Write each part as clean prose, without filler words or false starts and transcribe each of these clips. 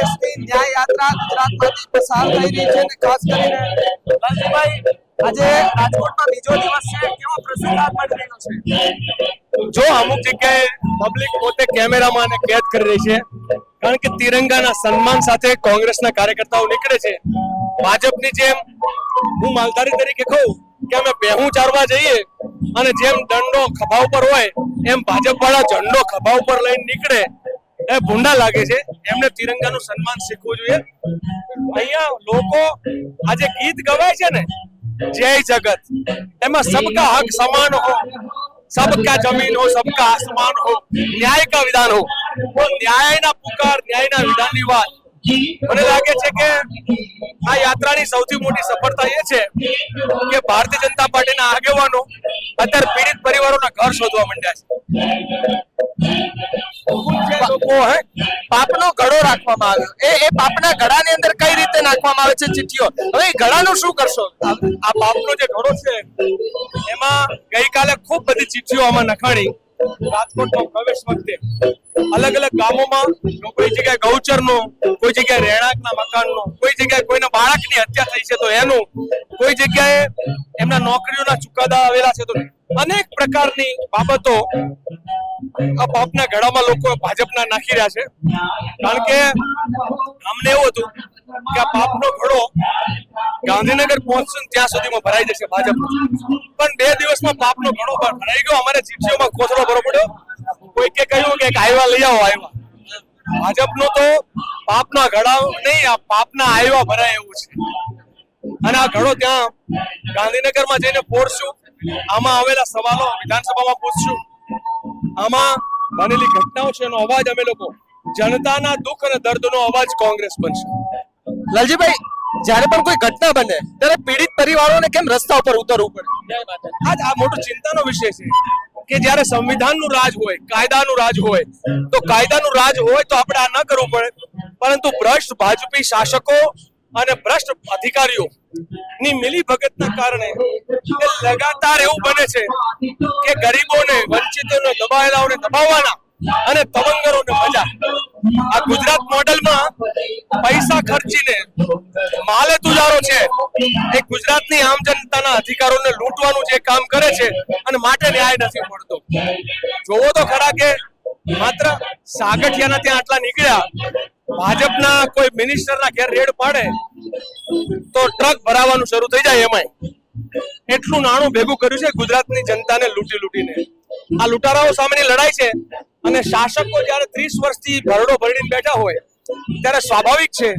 કોંગ્રેસની ન્યાય યાત્રા ગુજરાતમાંથી પસાર થઈ રહી છે અને ખાસ કરીને લાલજીભાઈ આજે રાજકોટમાં બીજો દિવસ છે, કેવો પ્રતિસાદ મળી રહ્યો છે? જો અમુક જગ્યાએ પબ્લિક પોતે કેમેરામાં અને કેદ કરી રહી છે, કારણ કે તિરંગાના સન્માન સાથે કોંગ્રેસના કાર્યકર્તાઓ નીકળે છે. ભાજપની જેમ હું માલધારી તરીકે કહું કે અમે બેહું ચારવા જઈએ અને જેમ દંડો ખભા ઉપર હોય એમ ભાજપ વાળા ઝંડો ખભા ઉપર લઈને નીકળે એ ભૂંડા લાગે છે. એમને તિરંગાનું સન્માન શીખવું જોઈએ. અહીંયા લોકો આજે ગીત ગવાય છે ને, જય જગત, એમાં સબકા હક સમાન હો, सबका जमीन हो, सबका आसमान हो, न्याय का विधान हो. वो न्यायના પુકાર, ન્યાયના વિધાનની વાત મને લાગે છે કે આ યાત્રાની સૌથી મોટી સફળતા એ છે કે ભારતીય જનતા પાર્ટીના આગેવાનો અત્યારે પીડિત પરિવારોના ઘર શોધવા માંડ્યા છે. લોકો પાપનો ઘડો રાખવામાં આવ્યો, એ પાપના ઘડાની અંદર કઈ રીતે નાખવામાં આવે છે ચિઠ્ઠીઓ? હવે એ ઘડાનું શું કરશો? આ પાપનો જે ઘડો છે એમાં ગઈકાલે ખૂબ બધી ચિઠ્ઠીઓ આમાં નખાણી. રાજકોટમાં પ્રવેશ વખતે અલગ અલગ ગામોમાં કોઈ જગ્યાએ ગૌચરનો, કોઈ જગ્યાએ રહેણાંકના મકાનનો, કોઈ જગ્યાએ કોઈના બાળકની હત્યા થઈ છે તો એનું, કોઈ જગ્યાએ એમના નોકરીઓના ચુકાદા આવેલા છે તો અનેક પ્રકારની બાબતો આ પાપના ઘડામાં લોકો ભાજપના નાખી રહ્યા છે. કારણ કે અમને એવું હતું કે આ પાપનો ઘડો ગાંધીનગર પહોંચશે ત્યાં સુધીમાં ભરાઈ જશે ભાજપ, પણ 2 દિવસમાં પાપનો ઘડો ભરાઈ ગયો. અમારે ચિઠ્ઠીઓમાં કોથળો ભરવો પડ્યો. કોઈકે કહ્યું કે આવ્યા લઈ આવો, આવ્યા. ભાજપનો તો પાપના ઘડા નહીં, આ પાપના આવ્યા ભરાય એવું છે. અને આ ઘડો ત્યાં ગાંધીનગરમાં જઈને ફોડશું. આમાં આવેલા સવાલો વિધાનસભામાં પૂછશું. આમાં બનેલી ઘટનાઓ છે એનો અવાજ અમે લોકો, જનતાના દુઃખ અને દર્દનો અવાજ કોંગ્રેસ બનશે. લાલજીભાઈ, જ્યારે પણ કોઈ ઘટના બને ત્યારે પીડિત પરિવારોને કેમ રસ્તા ઉપર ઉતરવું પડે? આજ આ મોટો ચિંતાનો વિષય છે કે જ્યારે સંવિધાનનું રાજ હોય, કાયદાનું રાજ હોય, તો કાયદાનું રાજ હોય તો આપણે આ ન કરવું પડે. પરંતુ ભ્રષ્ટ ભાજપી શાસકો અને ભ્રષ્ટ અધિકારીઓ ની મિલી ભગતના કારણે લગાતાર એવું બને છે કે ગરીબોને, વંચિતોને, દબાયેલાઓને દબાવવાના અને તવંગરોને મજા. આ ગુજરાત મોડેલમાં પૈસા ખર્ચીને માલે તુજારો છે એ ગુજરાતની આમ જનતાના અધિકારોને લૂંટવાનું જે કામ કરે છે અને માટે ન્યાય નથી મળતો. જોવો તો ખરા કે માત્ર સાગઠિયાના ત્યાં આટલા નીકળ્યા, ભાજપના કોઈ મિનિસ્ટરના ઘેર રેડ પાડે તો ટ્રક ભરાવાનું શરૂ થઈ જાય. એમાંય એટલું નાણું ભેગું કર્યું છે ગુજરાતની જનતાને લૂંટી લૂંટીને. આ લૂંટારાઓ સામેની લડાઈ છે અને શાસકો જયારે 30 વર્ષથી ભરડો ભરીને બેઠા હોય ત્યારે સ્વાભાવિક છે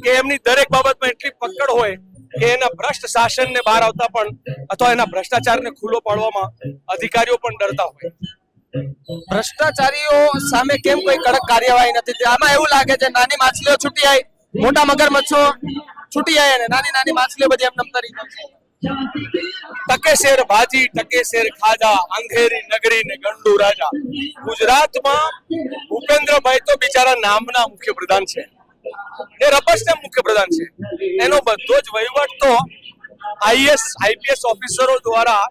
કે એમની દરેક બાબતમાં એટલી પકડ હોય કે એના ભ્રષ્ટ શાસનને બહાર આવતા પણ અથવા એના ભ્રષ્ટાચારને ખુલ્લો પાડવામાં અધિકારીઓ પણ ડરતા હોય. ભ્રષ્ટાચારીઓ સામે કેમ કોઈ કડક કાર્યવાહી નથી? આમાં એવું લાગે છે નાની માછલીઓ છૂટી આવી, મોટા મગરમચ્છો છૂટી આવી અને નાની નાની માછલીઓ બધી એમને તરી ગઈ. ટકે શેર ભાજી, ટકે શેર ખાજા, અંધેરી નગરી ને ગંડુ રાજા. ગુજરાતમાં ભૂપેન્દ્રભાઈ તો બિચારા નામના મુખ્યપ્રધાન છે, એ રબસના મુખ્યપ્રધાન છે. એનો બધો જ વહીવટ તો આઈએસ આઈપીએસ ઓફિસરો દ્વારા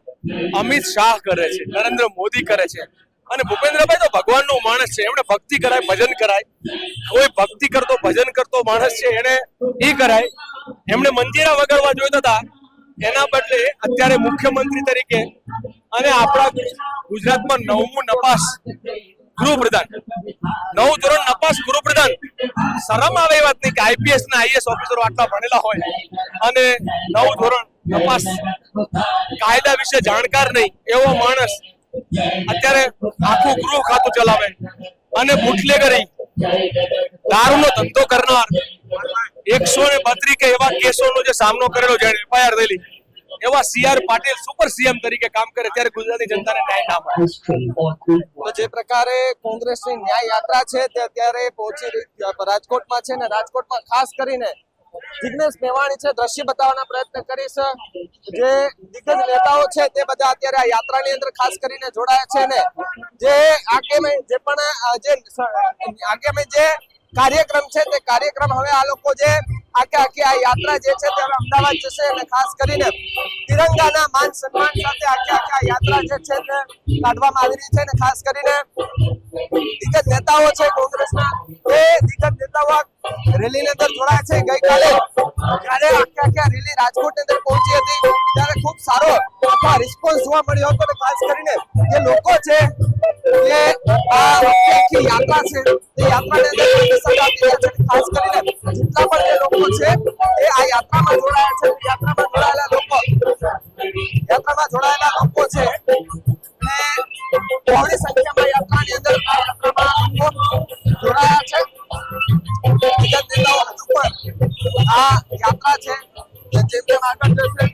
અમિત શાહ કરે છે, નરેન્દ્ર મોદી કરે છે. અને ભૂપેન્દ્રભાઈ તો ભગવાનનો માણસ છે. એમણે ભક્તિ કરાય, ભજન કરાય. કોઈ ભક્તિ કરતો, ભજન કરતો માણસ છે એને એ કરાય. એમણે મંજીરા વગાડવા જોઈતા હતા, એના બદલે અત્યારે મુખ્યમંત્રી તરીકે અને આપણા ગુજરાતમાં 9મું નપાસ ગૃહપ્રધાન, 9 ધોરણ નપાસ ગૃહપ્રધાન. શરમ આવે એ વાત નહીં કે આઈપીએસ ના આઈએસ ઓફિસરો આટલા ભણેલા હોય અને 9 ધોરણ નપાસ, કાયદા વિશે જાણકાર નહીં એવો માણસ અત્યારે આખું ગૃહ ખાતું ચલાવે અને બુટલેગરી, દારૂનો ધંધો કરનાર 132 કે એવા કેસોનો જે સામનો કરેલો, જેને એફઆઈઆર થયેલી, એવા સીઆર પાટીલ સુપર સીએમ તરીકે કામ કરે ત્યારે ગુજરાતની જનતાને ન્યાય ના મળે. તો જે પ્રકારે કોંગ્રેસની ન્યાય યાત્રા છે તે અત્યારે પહોંચી રાજકોટમાં છે ને રાજકોટમાં ખાસ કરીને જિગ્નેશ મેવાણી છે, દ્રશ્ય બતાવવાના પ્રયત્ન કરીશ. જે દિગ્ગજ નેતાઓ છે તે બધા અત્યારે આ યાત્રાની અંદર ખાસ કરીને જોડાયા છે ને જે આગામી જે કાર્યક્રમ છે તે કાર્યક્રમ હવે આ લોકો જે આખી આ યાત્રા જે છે તે હવે અમદાવાદ જશે અને ખાસ કરીને તિરંગાના માન સન્માન સાથે આખી આ યાત્રા જે છે તે કાઢવામાં આવી રહી છે. અને ખાસ કરીને દિગ્ગજ નેતાઓ છે કોંગ્રેસના, એ દિગ્ગજ નેતાઓ રેલીની અંદર જોડાયા છે. ગઈકાલે જ્યારે આખા રેલી રાજકોટની અંદર પહોંચી હતી ત્યારે ખૂબ સારો આખા રિસ્પોન્સ જોવા મળ્યો હતો. અને ખાસ કરીને જે લોકો છે જે આ આખી યાત્રા છે તે યાત્રાની અંદર પ્રતિસાદ આપી રહ્યા છે. ખાસ કરીને જેટલા પણ જે લોકો છે એ આ યાત્રામાં જોડાયા છે, યાત્રામાં જોડાયેલા લોકો છે બહોળી સંખ્યામાં યાત્રાની અંદર આ યાત્રામાં લોકો જોડાયા છે. વિગત નેતાઓ હજુ પણ આ યાત્રા છે જેમ જેમ આગળ જશે